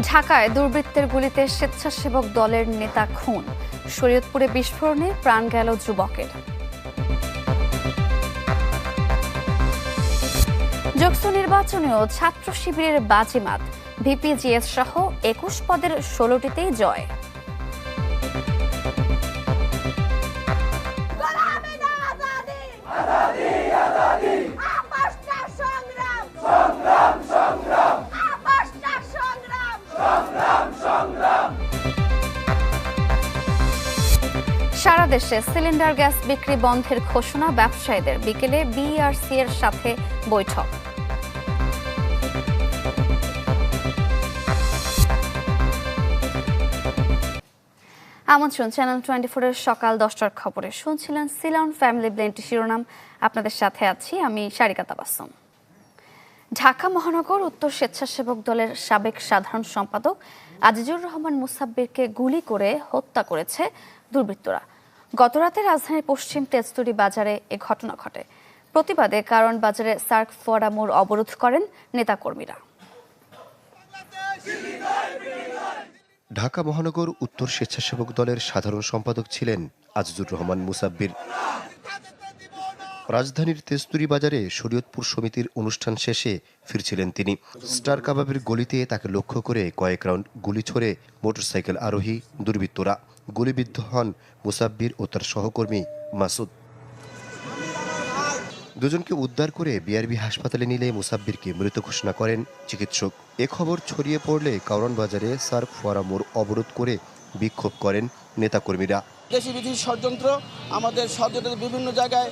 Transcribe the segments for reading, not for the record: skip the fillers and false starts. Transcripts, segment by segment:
ঢাকায় দুর্বৃত্তের গুলিতে স্বেচ্ছাসেবক দলের নেতা খুন, শরীয়তপুরে বিস্ফোরণে প্রাণ গেল যুবকের। যোগসু নির্বাচনেও ছাত্র শিবিরের বাজিমাত, ভিপিজিএস সহ ২১ পদের ১৬টিতেই জয়। সারা দেশে সিলিন্ডার গ্যাস বিক্রি বন্ধের ঘোষণা ব্যবসায়ীদের, বিকেলে বিইআরসি এর সাথে বৈঠক। আমন্ত্রণ চ্যানেল 24 এর সকাল 10টার খবরে। শুনছিলেন সিলন ফ্যামিলি ব্লেন্ড শিরোনাম। আপনাদের সাথে আছি আমি সারিকা তাবাসসুম। ঢাকা মহানগর উত্তর স্বেচ্ছাসেবক দলের সাবেক সাধারণ সম্পাদক আজিজুর রহমান মুসাব্বিরকে গুলি করে হত্যা করেছে দুর্বৃত্তরা। গতরাতে রাজধানীর পশ্চিম তেজতুরী বাজারে এ ঘটনা ঘটে। প্রতিবাদে কারণ বাজারে সার্ক ফোয়ারা মোড় অবরোধ করেন নেতাকর্মীরা। ঢাকা মহানগর উত্তর স্বেচ্ছাসেবক দলের সাধারণ সম্পাদক ছিলেন আজিজুর রহমান মুসাব্বির। রাজধানীর তেজতুরী বাজারে শরীয়তপুর সমিতির অনুষ্ঠান শেষে ফিরছিলেন তিনি। স্টার কাবাবের গলিতে তাকে লক্ষ্য করে কয়েক রাউন্ড গুলি ছোড়ে মোটরসাইকেল আরোহী দুর্বৃত্তরা। গুলিবিদ্ধ হন মুসাব্বির ও তার সহকর্মী মাসুদ। দুজনকে উদ্ধার করে বিআরবি হাসপাতালে নিলে মুসাব্বিরকে মৃত ঘোষণা করেন চিকিৎসক। এ খবর ছড়িয়ে পড়লে কারওয়ান বাজারে সার্ক ফোয়ারা মোড় অবরোধ করে বিক্ষোভ করেন নেতাকর্মীরা। দেশি বিদেশি ষড়যন্ত্র আমাদের সহযোগিতা বিভিন্ন জায়গায়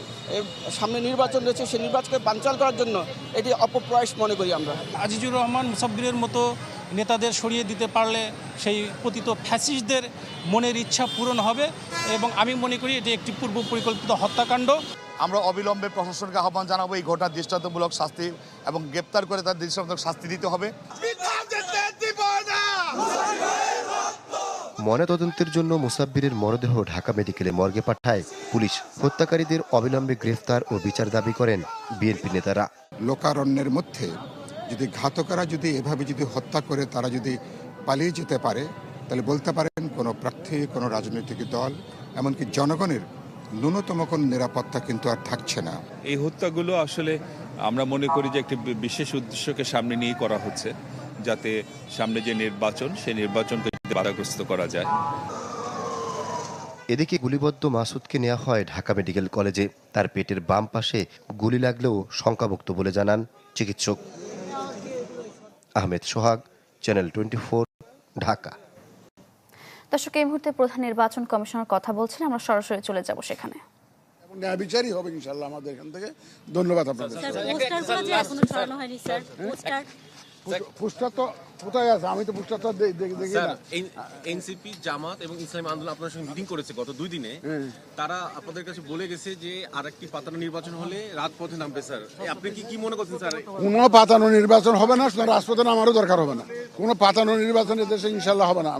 সামনে নির্বাচন রয়েছে, সেই নির্বাচনকে বানচাল করার জন্য এটি অপপ্রয়াস মনে করি আমরা। আজিজুর রহমান মুসাব্বিরের মতো নেতাদের সরিয়ে দিতে পারলে সেই পতিত ফ্যাসিস্টদের মনের ইচ্ছা পূরণ হবে এবং আমি মনে করি এটি একটি পূর্ব পরিকল্পিত হত্যাকাণ্ড। আমরা অবিলম্বে প্রশাসনকে আহ্বান জানাবো এই ঘটনার দৃষ্টান্তমূলক শাস্তি এবং গ্রেপ্তার করে তার দৃষ্টান্তমূলক শাস্তি দিতে হবে। ময়নাতদন্তের জন্য মুসাব্বিরের মরদেহ ঢাকা মেডিকেলে মর্গে পাঠায় পুলিশ। হত্যাকারীদের অবিলম্বে গ্রেফতার ও বিচার দাবি করেন বিএনপি নেতারা। লোকারণ্যের মধ্যে যদি ঘাতকরা যদি এভাবে যদি হত্যা করে তারা যদি পালিয়ে যেতে পারে, তাহলে বলতে পারেন কোনো প্রার্থী, কোনো রাজনৈতিক দল, এমনকি জনগণের ন্যূনতম কোনো নিরাপত্তা কিন্তু আর থাকছে না। এই হত্যাগুলো আসলে আমরা মনে করি যে একটি বিশেষ উদ্দেশ্যকে সামনে নিয়ে করা হচ্ছে, যাতে সামনে যে নির্বাচন সেই নির্বাচনকে বাধাগ্রস্ত করা যায়। এদিকে গুলিবদ্ধ মাসুদকে নেওয়া হয় ঢাকা মেডিকেল কলেজে। তার পেটের বাম পাশে গুলি লাগলেও শঙ্কামুক্ত বলে জানান চিকিৎসক। আহমেদ সোহাগ, চ্যানেল 24, ঢাকা। দর্শক, এই মুহূর্তে প্রধান নির্বাচন কমিশনার কথা বলছেন, আমরা সরাসরি চলে যাব সেখানে। ন্যায় বিচারই হবে ইনশাআল্লাহ আমাদের এখান থেকে। ধন্যবাদ আপনাদের। পোস্টার তো কোথায় আছে? আমি তো পোস্টার তো দেখি না। এনসিপি, জামাত এবং ইসলামী আন্দোলন আপনার সঙ্গে মিটিং করেছে গত 2 দিনে। তারা আপনাদের কাছে বলে গেছে যে আরেকটি পাতানো নির্বাচন হলে রাজপথে নামবে স্যার। আপনি কি মনে করছেন স্যার? কোনো পাতানো নির্বাচন হবে না, রাজপথে নামারও দরকার হবে না। কোনো পাতানো নির্বাচন দেশে ইনশাআল্লাহ হবে না।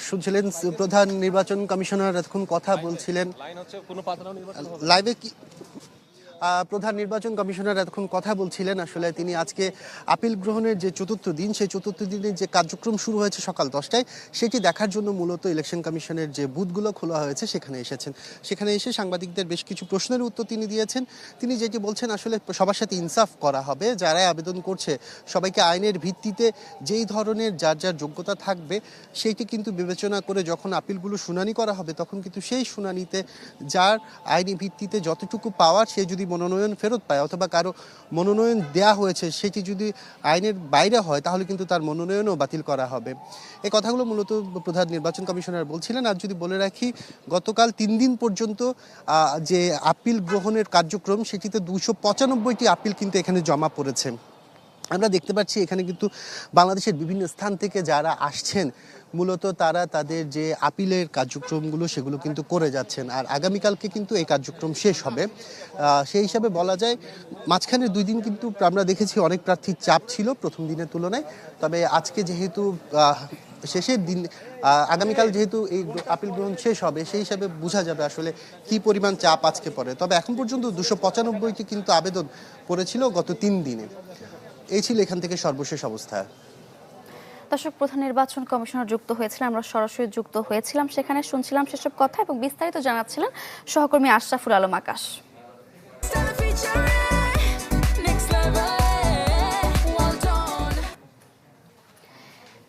শুনছিলেন প্রধান নির্বাচন কমিশনার এতক্ষণ কথা বলছিলেন। লাইভে কি প্রধান নির্বাচন কমিশনার এতক্ষণ কথা বলছিলেন। আসলে তিনি আজকে আপিল গ্রহণের যে চতুর্থ দিন, সেই চতুর্থ দিনের যে কার্যক্রম শুরু হয়েছে সকাল 10টায়, সেটি দেখার জন্য মূলত ইলেকশন কমিশনের যে বুথগুলো খোলা হয়েছে সেখানে এসেছেন। সেখানে এসে সাংবাদিকদের বেশ কিছু প্রশ্নের উত্তর তিনি দিয়েছেন। তিনি যেটি বলছেন, আসলে সবার সাথে ইনসাফ করা হবে, যারাই আবেদন করছে সবাইকে আইনের ভিত্তিতে যেই ধরনের যার যার যোগ্যতা থাকবে সেইটি কিন্তু বিবেচনা করে যখন আপিলগুলো শুনানি করা হবে, তখন কিন্তু সেই শুনানিতে যার আইনি ভিত্তিতে যতটুকু পাওয়ার, সে যদি মনোনয়ন ফেরত পায় অথবা কারো মনোনয়ন দেয়া হয়েছে সেটি যদি আইনের বাইরে হয়, তাহলে কিন্তু তার মনোনয়নও বাতিল করা হবে। এই কথাগুলো মূলত প্রধান নির্বাচন কমিশনার বলছিলেন। আর যদি বলে রাখি, গতকাল 3 দিন পর্যন্ত যে আপিল গ্রহণের কার্যক্রম, সেটিতে 295টি আপিল কিন্তু এখানে জমা পড়েছে। আমরা দেখতে পাচ্ছি এখানে কিন্তু বাংলাদেশের বিভিন্ন স্থান থেকে যারা আসছেন, মূলত তারা তাদের যে আপিলের কার্যক্রমগুলো সেগুলো কিন্তু করে যাচ্ছেন। আর আগামীকালকে কিন্তু এই কার্যক্রম শেষ হবে। সেই হিসাবে বলা যায় মাঝখানের 2 দিন কিন্তু আমরা দেখেছি অনেক প্রার্থীর চাপ ছিল প্রথম দিনের তুলনায়। তবে আজকে যেহেতু শেষের দিন, আগামীকাল যেহেতু এই আপিল গ্রহণ শেষ হবে, সেই হিসাবে বোঝা যাবে আসলে কি পরিমাণ চাপ আজকে পড়ে। তবে এখন পর্যন্ত 295টি কিন্তু আবেদন পড়েছিল গত 3 দিনে। এই ছিল এখান থেকে সর্বশেষ অবস্থা। দর্শক, প্রধান নির্বাচন কমিশনার যুক্ত হয়েছিলেন, আমরা সরাসরি যুক্ত হয়েছিলাম, সেখানে শুনছিলাম সেসব কথা এবং বিস্তারিত জানাচ্ছিলেন সহকর্মী আশরাফুল আলম আকাশ।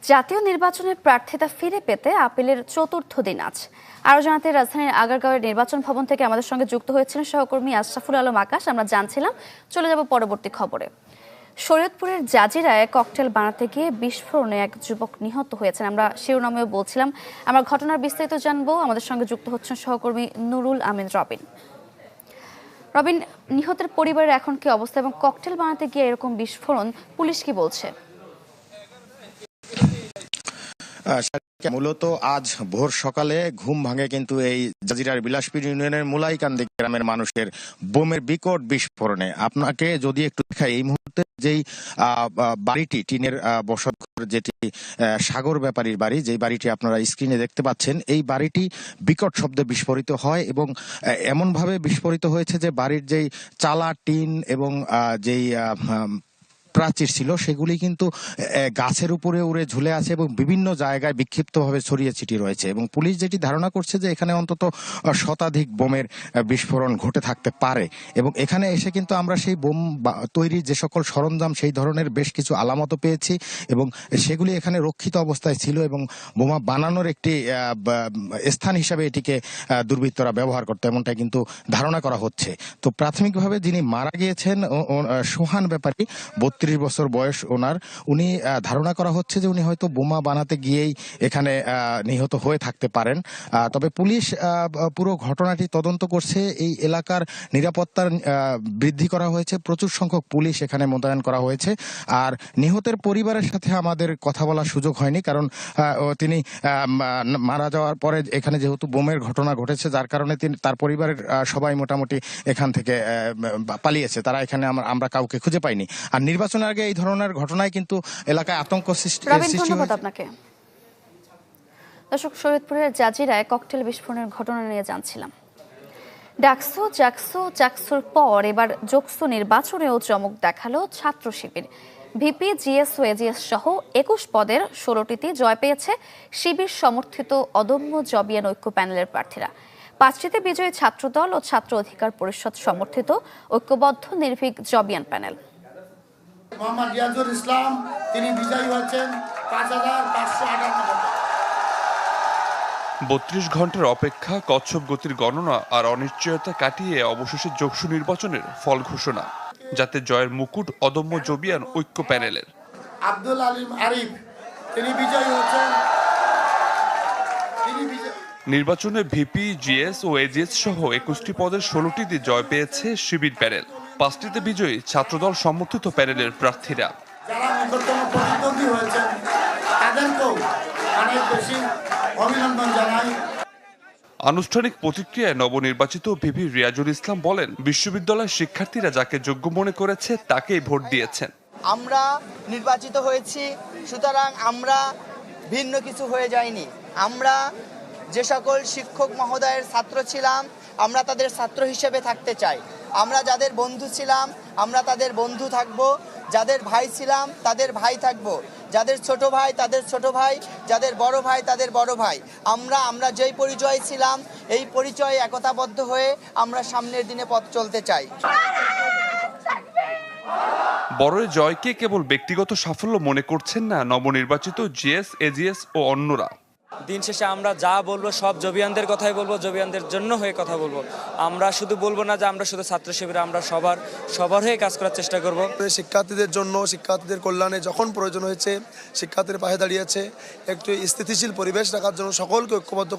জাতীয় নির্বাচনের প্রার্থিতা ফিরে পেতে আপিলের চতুর্থ দিন আজ। আরও জানাতে রাজধানীর আগারগাঁওয়ের নির্বাচন ভবন থেকে আমাদের সঙ্গে যুক্ত হয়েছিলেন সহকর্মী আশরাফুল আলম আকাশ। আমরা জানছিলাম, চলে যাব পরবর্তী খবরে। শরীয়তপুরের জাজিরায় ককটেল বানাতে গিয়ে বিস্ফোরণে এক যুবক নিহত হয়েছেন। আমরা শিরোনামেও বলছিলাম, আমরা ঘটনার বিস্তারিত জানবো। আমাদের সঙ্গে যুক্ত হচ্ছেন সহকর্মী নুরুল আমিন রবিন। রবিন, নিহতের পরিবারের এখন কি অবস্থা এবং ককটেল বানাতে গিয়ে এরকম বিস্ফোরণ, পুলিশ কি বলছে? মূলত আজ ভোর সকালে ঘুম ভাঙে কিন্তু এই জাজিরার বিলাসপুর ইউনিয়নের মুলাইকান্দি গ্রামের মানুষের বোমের বিকট বিস্ফোরণে। আপনাকে যদি একটু দেখাই, এই মুহূর্তে যেই বাড়িটি টিনের বসতঘর, যেটি সাগর ব্যাপারীর বাড়ি, যেই বাড়িটি আপনারা স্ক্রিনে দেখতে পাচ্ছেন, এই বাড়িটি বিকট শব্দে বিস্ফোরিত হয় এবং এমনভাবে বিস্ফোরিত হয়েছে যে বাড়ির যেই চালা, টিন এবং যেই প্রাচীর ছিল সেগুলি কিন্তু গাছের উপরে উড়ে ঝুলে আছে এবং বিভিন্ন জায়গায় বিক্ষিপ্তভাবে ছড়িয়ে ছিটিয়ে রয়েছে। এবং পুলিশ যেটি ধারণা করছে যে এখানে অন্তত শতাধিক বোমের বিস্ফোরণ ঘটে থাকতে পারে। এবং এখানে এসে কিন্তু আমরা সেই বোম তৈরির যে সকল সরঞ্জাম, সেই ধরনের বেশ কিছু আলামতও পেয়েছি এবং সেগুলি এখানে রক্ষিত অবস্থায় ছিল এবং বোমা বানানোর একটি স্থান হিসাবে এটিকে দুর্বৃত্তরা ব্যবহার করতো, এমনটাই কিন্তু ধারণা করা হচ্ছে। তো প্রাথমিকভাবে যিনি মারা গিয়েছেন সোহান ব্যাপারী, 32 বছর বয়স ওনার, উনি ধারণা করা হচ্ছে যে উনি হয়তো বোমা বানাতে গিয়েই এখানে নিহত হয়ে থাকতে পারেন। তবে পুলিশ পুরো ঘটনাটি তদন্ত করছে। এই এলাকার নিরাপত্তার বৃদ্ধি করা হয়েছে, প্রচুর সংখ্যক পুলিশ এখানে মোতায়েন করা হয়েছে। আর নিহতের পরিবারের সাথে আমাদের কথা বলার সুযোগ হয়নি, কারণ তিনি মারা যাওয়ার পরে এখানে যেহেতু বোমের ঘটনা ঘটেছে, যার কারণে তার পরিবারের সবাই মোটামুটি এখান থেকে পালিয়েছে। তারা এখানে আমরা কাউকে খুঁজে পাইনি। আর নির্বাচনের আগে এই ধরনের ঘটনায় কিন্তু এলাকায় আতঙ্ক সৃষ্টি ধন্যবাদ আপনাকে। দর্শক, শরীয়তপুরের জাজিরায় ককটেল বিস্ফোরণের ঘটনা নিয়ে জানছিলাম। ডাকসু, জাকসুর পর এবার জোকসু নির্বাচনেও চমক দেখালো ছাত্র শিবির। ভিপি, জিএস ও এজিএস সহ 21 পদের 16টিতে জয় পেয়েছে শিবির সমর্থিত অদম্য জবিয়ান ঐক্য প্যানেলের প্রার্থীরা। 5টিতে বিজয়ী ছাত্রদল ও ছাত্র অধিকার পরিষদ সমর্থিত ঐক্যবদ্ধ নির্ভীক জবিয়ান প্যানেল। মোহাম্মদ রিয়াজুল ইসলাম, তিনি বিজয়ী হয়েছেন 5558। 32 ঘন্টার অপেক্ষা, কচ্ছপ গতির গণনা আর অনিশ্চয়তা কাটিয়ে অবশেষে জোকসু নির্বাচনের ফল ঘোষণা, যাতে জয়ের মুকুট অদম্য জবিয়ান ঐক্য প্যানেলের। আব্দুল আলিম আরিফ, তিনি বিজয়ী হয়েছেন। নির্বাচনে ভিপি, জিএস ও এজিএস সহ 21টি পদের 16টিতে জয় পেয়েছে শিবির প্যানেল। 5টিতে বিজয়ী ছাত্রদল সমর্থিত প্যানেলের প্রার্থীরা। যারা নিকটতম প্রতিদ্বন্দ্বী হয়েছেন তাদেরকেও অনেক বেশি অভিনন্দন জানাই। আনুষ্ঠানিক প্রতিক্রিয়ায় নবনির্বাচিত ভিপি রিয়াজুল ইসলাম বলেন, বিশ্ববিদ্যালয়ের শিক্ষার্থীরা যাকে যোগ্য মনে করেছে তাকেই ভোট দিয়েছেন। আমরা নির্বাচিত হয়েছি, সুতরাং আমরা ভিন্ন কিছু হয়ে যাইনি। আমরা যে সকল শিক্ষক মহোদয়ের ছাত্র ছিলাম, আমরা তাদের ছাত্র হিসেবে থাকতে চাই। আমরা যাদের বন্ধু ছিলাম, আমরা তাদের বন্ধু থাকব। যাদের ভাই ছিলাম, তাদের ভাই থাকব। যাদের ছোট ভাই, তাদের ছোট ভাই। যাদের বড় ভাই, তাদের বড় ভাই। আমরা যেই পরিচয় ছিলাম, এই পরিচয়ে একতাবদ্ধ হয়ে আমরা সামনের দিনে পথ চলতে চাই। বড়ের জয়কে কেবল ব্যক্তিগত সাফল্য মনে করছেন না নবনির্বাচিত জিএস, এজিএস ও অন্যরা। দিন শেষে আমরা যা বলবো সব জবিয়ানদের কথাই বলবো, জবিয়ানদের জন্য হয়ে কথা বলবো। আমরা শুধু বলবো না যে আমরা শুধু ছাত্র শিবির, আমরা সবার হয়ে কাজ করার চেষ্টা করব। শিক্ষার্থীদের জন্য, শিক্ষার্থীদের কল্যাণে যখন প্রয়োজন হয়েছে, শিক্ষার্থীদের পাশে দাঁড়িয়েছে। একটু স্থিতিশীল পরিবেশ রাখার জন্য সকলকে ঐক্যবদ্ধ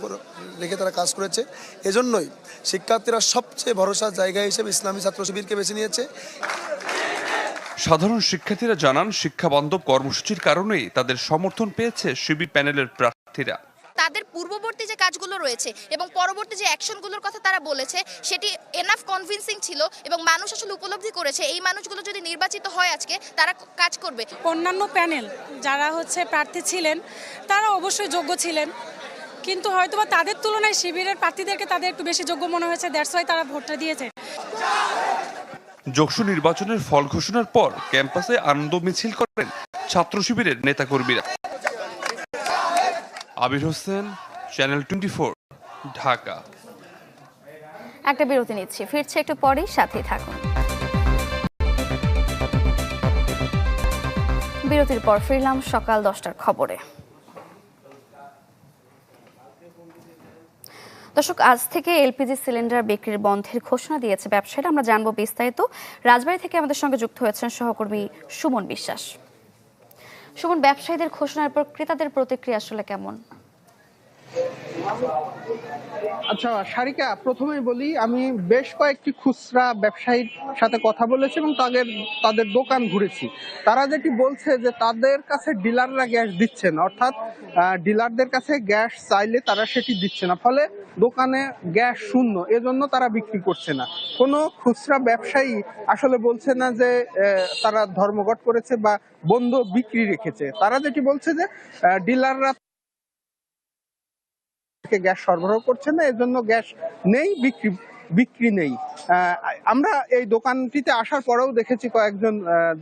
রেখে তারা কাজ করেছে। এজন্যই শিক্ষার্থীরা সবচেয়ে ভরসার জায়গা হিসেবে ইসলামী ছাত্র শিবিরকে বেছে নিয়েছে। সাধারণ শিক্ষার্থীরা জানান, শিক্ষা বান্ধব কর্মসূচির কারণেই তাদের সমর্থন পেয়েছে শিবির প্যানেলের প্রার্থীরা। তাদের পূর্ববর্তী যে কাজগুলো রয়েছে এবং পরবর্তী যে অ্যাকশনগুলোর কথা তারা বলেছে, সেটি এনাফ কনভিন্সিং ছিল এবং মানুষ আসলে উপলব্ধি করেছে এই মানুষগুলো যদি নির্বাচিত হয় আজকে, তারা কাজ করবে। অন্যান্য প্যানেল যারা প্রার্থী ছিলেন, তারা অবশ্যই যোগ্য ছিলেন, কিন্তু হয়তোবা তাদের তুলনায় শিবিরের প্রার্থীদেরকে তাদের একটু বেশি যোগ্য মনে হয়েছে, দ্যাটস ওয়াই তারা ভোটটা দিয়েছে। যোগসু নির্বাচনের ফল ঘোষণার পর ক্যাম্পাসে আনন্দ মিছিল করেন ছাত্র শিবিরের নেতাকর্মীরা। আবির হোসেন, চ্যানেল 24, ঢাকা। একটা বিরতি নিচ্ছি, ফিরছে একটু পরেই, সাথেই থাকুন। বিরতির পর ফিরলাম সকাল 10টার খবরে। দর্শক, আজ থেকে এলপিজি সিলিন্ডার বিক্রির বন্ধের ঘোষণা দিয়েছে ব্যবসায়ীরা। আমরা জানবো বিস্তারিত। রাজবাড়ী থেকে আমাদের সঙ্গে যুক্ত হয়েছেন সহকর্মী সুমন বিশ্বাস। সুমন, ব্যবসায়ীদের ঘোষণার পর ক্রেতাদের প্রতিক্রিয়া আসলে কেমন? আচ্ছা সারিকা, প্রথমেই বলি, আমি বেশ কয়েকটি খুচরা ব্যবসায়ীর সাথে কথা বলেছি এবং তাদের দোকান ঘুরেছি। তারা যেটি বলছে যে তাদের কাছে ডিলাররা গ্যাস দিচ্ছে না, অর্থাৎ ডিলারদের কাছে গ্যাস চাইলে তারা সেটি দিচ্ছে না, ফলে দোকানে গ্যাস শূন্য, এজন্য তারা বিক্রি করছে না। কোনো খুচরা ব্যবসায়ী আসলে বলছে না যে তারা ধর্মঘট করেছে বা বন্ধ বিক্রি রেখেছে। তারা যেটি বলছে যে ডিলাররা গ্যাস সরবরাহ করছে না, এজন্য গ্যাস নেই, বিক্রি নেই। আমরা এই দোকানটিতে আসার পরেও দেখেছি কয়েকজন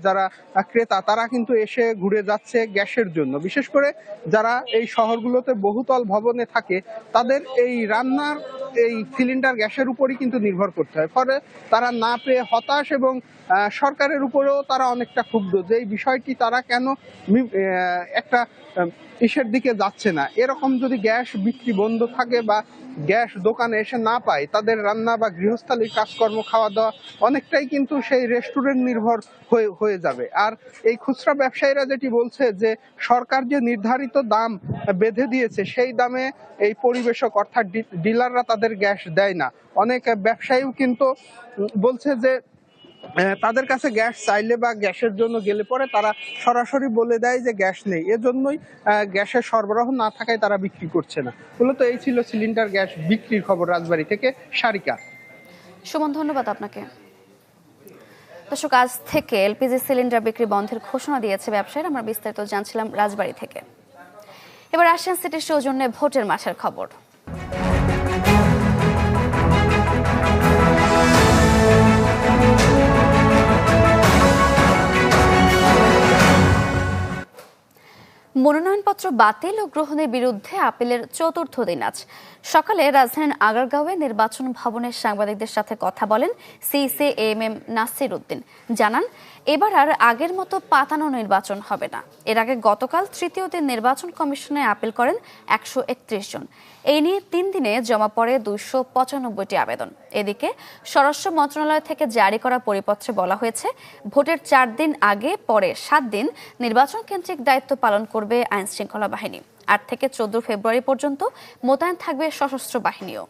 যারা ক্রেতা তারা কিন্তু এসে ঘুরে যাচ্ছে গ্যাসের জন্য। বিশেষ করে যারা এই শহরগুলোতে বহুতল ভবনে থাকে তাদের এই রান্নার এই সিলিন্ডার গ্যাসের উপরই কিন্তু নির্ভর করতে হয়, ফলে তারা না পেয়ে হতাশ এবং সরকারের উপরেও তারা অনেকটা ক্ষুব্ধ যে এই বিষয়টি তারা কেন একটা ইসের দিকে যাচ্ছে না। এরকম যদি গ্যাস বিক্রি বন্ধ থাকে বা গ্যাস দোকানে এসে না পায়, তাদের রান্না বা গৃহস্থালির কাজকর্ম, খাওয়া দাওয়া অনেকটাই কিন্তু সেই রেস্টুরেন্ট নির্ভর হয়ে যাবে। আর এই খুচরা ব্যবসায়ীরা যেটি বলছে যে সরকার যে নির্ধারিত দাম বেঁধে দিয়েছে সেই দামে এই পরিবেশক অর্থাৎ ডিলাররা তাদের গ্যাস দেয় না। অনেক ব্যবসায়ীও কিন্তু বলছে যে তাদের কাছে গ্যাস চাইলে বা গ্যাসের জন্য গেলে পরে তারা সরাসরি বলে দেয় যে গ্যাস নেই, এজন্যই গ্যাসের সরবরাহ না থাকায় তারা বিক্রি করছে না। মূলত এই ছিল সিলিন্ডার গ্যাস বিক্রির খবর। রাজবাড়ী থেকে সারিকা। সুমন, ধন্যবাদ আপনাকে। দর্শক, আজ থেকে এলপিজি সিলিন্ডার বিক্রি বন্ধের ঘোষণা দিয়েছে ব্যবসায়ীরা। আমরা বিস্তারিত জানছিলাম রাজবাড়ী থেকে। এবার আসেন সিটির সৌজন্যে ভোটের মাঠের খবর। মনোনয়নপত্র বাতিল ও গ্রহণের বিরুদ্ধে আপিলের চতুর্থ দিন আজ সকালে রাজধানীর আগারগাঁওয়ে নির্বাচন ভবনের সাংবাদিকদের সাথে কথা বলেন সিইসি এএমএম নাসির উদ্দিন। জানান, এবার আর আগের মতো পাতানো নির্বাচন হবে না। এর আগে গতকাল তৃতীয় দিন নির্বাচন কমিশনে আপিল করেন 131 জন। এই নিয়ে 3 দিনে জমা পড়ে 295টি আবেদন। এদিকে স্বরাষ্ট্র মন্ত্রণালয় থেকে জারি করা পরিপত্রে বলা হয়েছে, ভোটের 4 দিন আগে পরে 7 দিন নির্বাচন কেন্দ্রিক দায়িত্ব পালন করবে আইন শৃঙ্খলা বাহিনী। 8 থেকে 14 ফেব্রুয়ারি পর্যন্ত মোতায়েন থাকবে সশস্ত্র বাহিনীও।